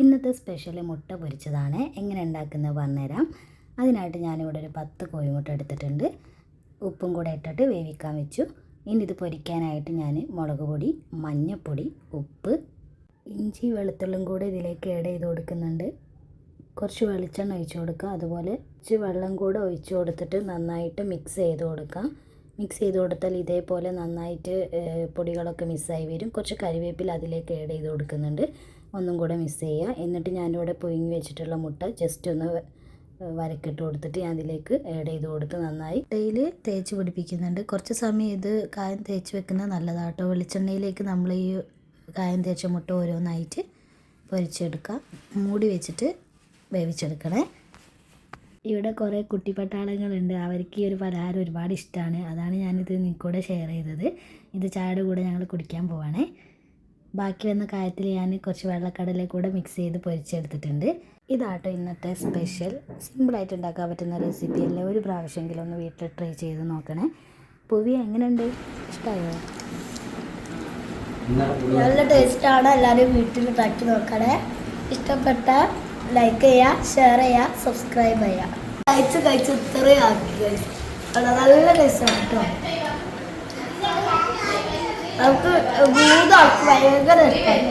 ഇന്നത്തെ സ്പെഷ്യൽ മുട്ട പൊരിച്ചതാണ്. എങ്ങനെ ഉണ്ടാക്കുന്നത് പറഞ്ഞുതരാം. അതിനായിട്ട് ഞാനിവിടെ ഒരു 10 കോഴിമുട്ട എടുത്തിട്ടുണ്ട്. ഉപ്പും കൂടെ ഇട്ടിട്ട് വേവിക്കാൻ വെച്ചു. ഇനി ഇത് പൊരിക്കാനായിട്ട് ഞാൻ മുളക് പൊടി, മഞ്ഞൾപ്പൊടി, ഉപ്പ്, ഇഞ്ചി വെളുത്തുള്ളിയും കൂടെ ഇതിലേക്ക് ആഡ് ചെയ്ത് കൊടുക്കുന്നുണ്ട്. കുറച്ച് വെളിച്ചെണ്ണ ഒഴിച്ച് കൊടുക്കുക. അതുപോലെ കുറച്ച് വെള്ളം കൂടെ ഒഴിച്ച് കൊടുത്തിട്ട് നന്നായിട്ട് മിക്സ് ചെയ്ത് കൊടുക്കാം. മിക്സ് ചെയ്ത് കൊടുത്താൽ ഇതേപോലെ നന്നായിട്ട് പൊടികളൊക്കെ മിക്സായി വരും. കുറച്ച് കരിവേപ്പില അതിലേക്ക് ആഡ് ചെയ്ത് കൊടുക്കുന്നുണ്ട്. ഒന്നും കൂടെ മിക്സ് ചെയ്യുക. എന്നിട്ട് ഞാനിവിടെ പുഴുങ്ങി വെച്ചിട്ടുള്ള മുട്ട ജസ്റ്റ് ഒന്ന് വരക്കിട്ട് കൊടുത്തിട്ട് ഞാൻ അതിലേക്ക് ആഡ് ചെയ്ത് കൊടുത്ത് നന്നായി ഡെയിലി തേച്ച് പിടിപ്പിക്കുന്നുണ്ട്. കുറച്ച് സമയം ഇത് കായം തേച്ച് വെക്കുന്നത് നല്ലതാട്ടോ. വെളിച്ചെണ്ണയിലേക്ക് നമ്മൾ ഈ കായം തേച്ച മുട്ട ഓരോന്നായിട്ട് പൊരിച്ചെടുക്കുക. മൂടി വെച്ചിട്ട് വേവിച്ചെടുക്കണേ. ഇവിടെ കുറേ കുട്ടിപ്പട്ടാളങ്ങളുണ്ട്. അവർക്ക് ഈ ഒരു പലഹാരം ഒരുപാട് ഇഷ്ടമാണ്. അതാണ് ഞാനിത് നിങ്ങൾക്കൂടെ ഷെയർ ചെയ്തത്. ഇത് ചായയുടെ കൂടെ ഞങ്ങൾ കുടിക്കാൻ പോവാണേ. ബാക്കി വന്ന കാര്യത്തിൽ ഞാൻ കുറച്ച് വെള്ളക്കടല കൂടെ മിക്സ് ചെയ്ത് പൊരിച്ചെടുത്തിട്ടുണ്ട്. ഇതാട്ടോ ഇന്നത്തെ സ്പെഷ്യൽ. സിമ്പിളായിട്ട് ഉണ്ടാക്കാൻ പറ്റുന്ന റെസിപ്പി അല്ലേ. ഒരു പ്രാവശ്യമെങ്കിലും ഒന്ന് വീട്ടിൽ ട്രൈ ചെയ്ത് നോക്കണേ. പുവി എങ്ങനെയുണ്ട്? ഇഷ്ടമായോ? നല്ല ടേസ്റ്റാണ്. എല്ലാവരും വീട്ടിൽ ഉണ്ടാക്കി നോക്കണേ. ഇഷ്ടപ്പെട്ട ലൈക്ക് ചെയ്യുക, ഷെയർ ചെയ്യുക, സബ്സ്ക്രൈബ് ചെയ്യുക. കഴിച്ച് ഇത്രയും ആക്കി. നല്ല ടേസ്റ്റാണ് കേട്ടോ. നമുക്ക് 3 ആൾക്ക് ഭയങ്കര ഇഷ്ടമായി.